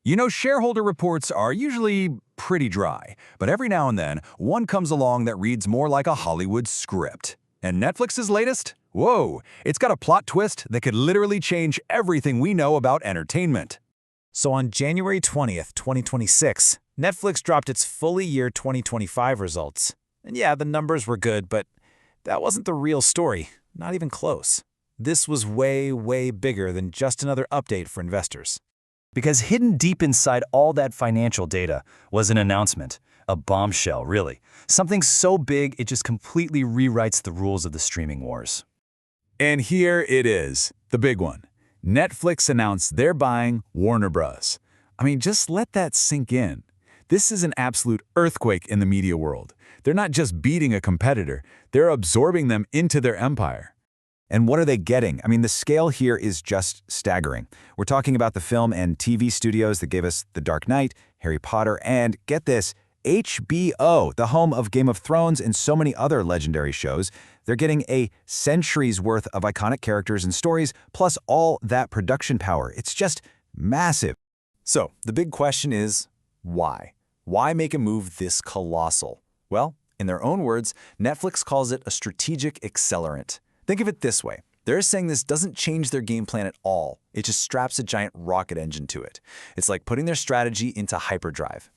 You know, shareholder reports are usually pretty dry, but every now and then, one comes along that reads more like a Hollywood script. And Netflix's latest? Whoa, it's got a plot twist that could literally change everything we know about entertainment. So on January 20th, 2026, Netflix dropped its fully year 2025 results. And yeah, the numbers were good, but that wasn't the real story, not even close. This was way, way bigger than just another update for investors. Because hidden deep inside all that financial data was an announcement, a bombshell, really. Something so big it just completely rewrites the rules of the streaming wars. And here it is, the big one. Netflix announced they're buying Warner Bros. I mean, just let that sink in. This is an absolute earthquake in the media world. They're not just beating a competitor, they're absorbing them into their empire. And what are they getting? I mean, the scale here is just staggering. We're talking about the film and TV studios that gave us The Dark Knight, Harry Potter, and, get this, HBO, the home of Game of Thrones and so many other legendary shows. They're getting a century's worth of iconic characters and stories, plus all that production power. It's just massive. So, the big question is, why? Why make a move this colossal? Well, in their own words, Netflix calls it a strategic accelerant. Think of it this way. They're saying this doesn't change their game plan at all. It just straps a giant rocket engine to it. It's like putting their strategy into hyperdrive.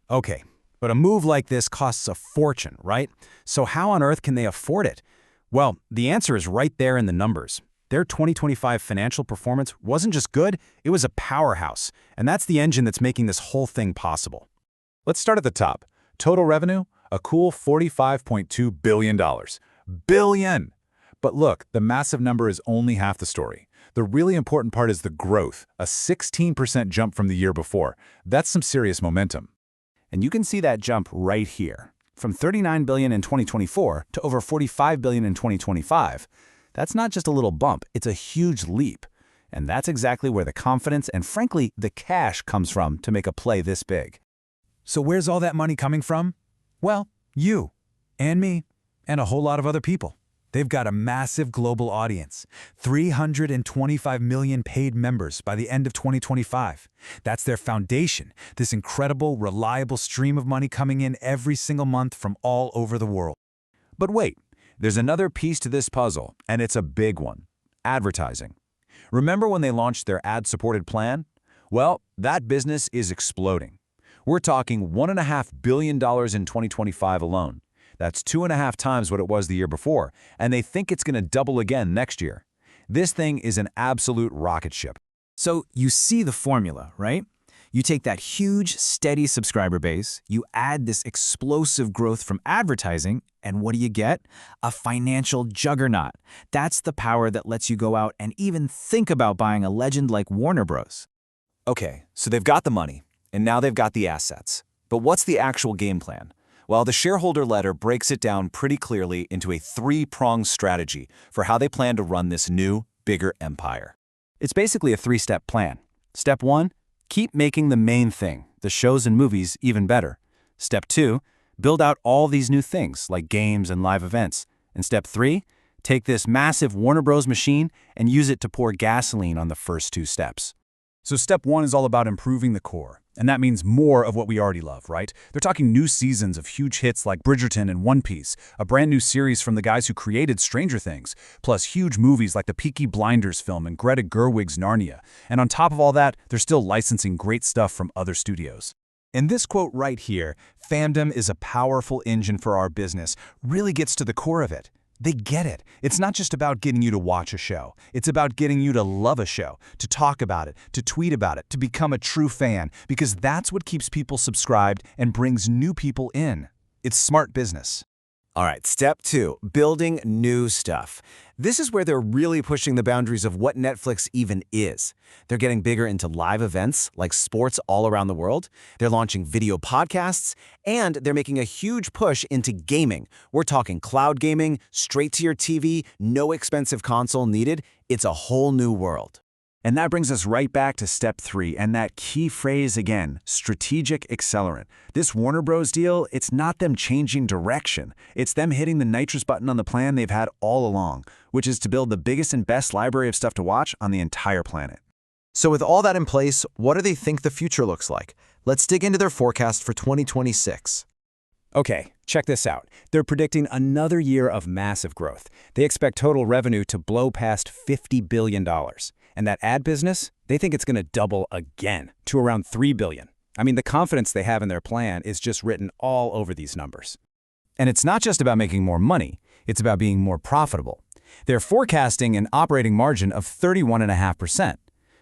Okay, but a move like this costs a fortune, right? So how on earth can they afford it? Well, the answer is right there in the numbers. Their 2025 financial performance wasn't just good, it was a powerhouse. And that's the engine that's making this whole thing possible. Let's start at the top. Total revenue, a cool $45.2 billion. Billion! But look, the massive number is only half the story. The really important part is the growth, a 16% jump from the year before. That's some serious momentum. And you can see that jump right here. From $39 billion in 2024 to over $45 billion in 2025. That's not just a little bump, it's a huge leap. And that's exactly where the confidence and, frankly, the cash comes from to make a play this big. So where's all that money coming from? Well, you, and me, and a whole lot of other people. They've got a massive global audience, 325 million paid members by the end of 2025. That's their foundation, this incredible, reliable stream of money coming in every single month from all over the world. But wait, there's another piece to this puzzle, and it's a big one. Advertising. Remember when they launched their ad-supported plan? Well, that business is exploding. We're talking $1.5 billion in 2025 alone. That's 2.5 times what it was the year before, and they think it's going to double again next year. This thing is an absolute rocket ship. So you see the formula, right? You take that huge, steady subscriber base, you add this explosive growth from advertising, and what do you get? A financial juggernaut. That's the power that lets you go out and even think about buying a legend like Warner Bros. Okay, so they've got the money, and now they've got the assets. But what's the actual game plan? Well, the shareholder letter breaks it down pretty clearly into a three-pronged strategy for how they plan to run this new, bigger empire. It's basically a three-step plan. Step 1, keep making the main thing, the shows and movies, even better. Step 2, build out all these new things like games and live events. And step 3, take this massive Warner Bros. Machine and use it to pour gasoline on the first two steps. So step 1 is all about improving the core. And that means more of what we already love, right? They're talking new seasons of huge hits like Bridgerton and One Piece, a brand new series from the guys who created Stranger Things, plus huge movies like the Peaky Blinders film and Greta Gerwig's Narnia. And on top of all that, they're still licensing great stuff from other studios. And this quote right here, "Fandom is a powerful engine for our business," really gets to the core of it. They get it. It's not just about getting you to watch a show. It's about getting you to love a show, to talk about it, to tweet about it, to become a true fan, because that's what keeps people subscribed and brings new people in. It's smart business. All right, step 2, building new stuff. This is where they're really pushing the boundaries of what Netflix even is. They're getting bigger into live events like sports all around the world. They're launching video podcasts, and they're making a huge push into gaming. We're talking cloud gaming, straight to your TV, no expensive console needed. It's a whole new world. And that brings us right back to step 3 and that key phrase again, strategic accelerant. This Warner Bros. Deal, it's not them changing direction. It's them hitting the nitrous button on the plan they've had all along, which is to build the biggest and best library of stuff to watch on the entire planet. So with all that in place, what do they think the future looks like? Let's dig into their forecast for 2026. Okay, check this out. They're predicting another year of massive growth. They expect total revenue to blow past $50 billion. And that ad business, they think it's going to double again to around $3 billion. I mean, the confidence they have in their plan is just written all over these numbers. And it's not just about making more money, it's about being more profitable. They're forecasting an operating margin of 31.5%.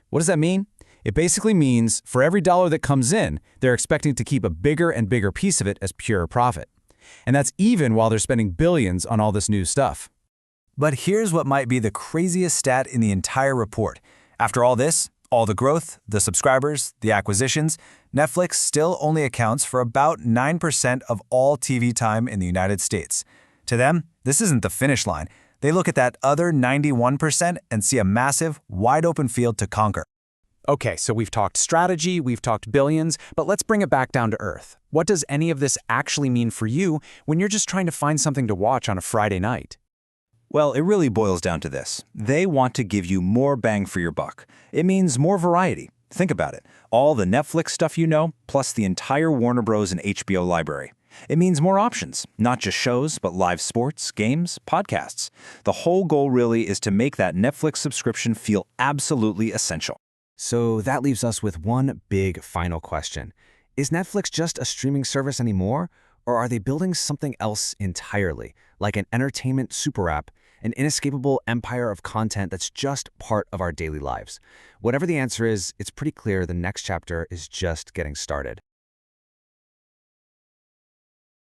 What does that mean? It basically means for every dollar that comes in, they're expecting to keep a bigger and bigger piece of it as pure profit. And that's even while they're spending billions on all this new stuff. But here's what might be the craziest stat in the entire report. After all this, all the growth, the subscribers, the acquisitions, Netflix still only accounts for about 9% of all TV time in the United States. To them, this isn't the finish line. They look at that other 91% and see a massive, wide-open field to conquer. Okay, so we've talked strategy, we've talked billions, but let's bring it back down to earth. What does any of this actually mean for you when you're just trying to find something to watch on a Friday night? Well, it really boils down to this. They want to give you more bang for your buck. It means more variety. Think about it. All the Netflix stuff you know, plus the entire Warner Bros. And HBO library. It means more options, not just shows, but live sports, games, podcasts. The whole goal really is to make that Netflix subscription feel absolutely essential. So that leaves us with one big final question. Is Netflix just a streaming service anymore? Or are they building something else entirely, like an entertainment super app, an inescapable empire of content that's just part of our daily lives? Whatever the answer is, it's pretty clear the next chapter is just getting started.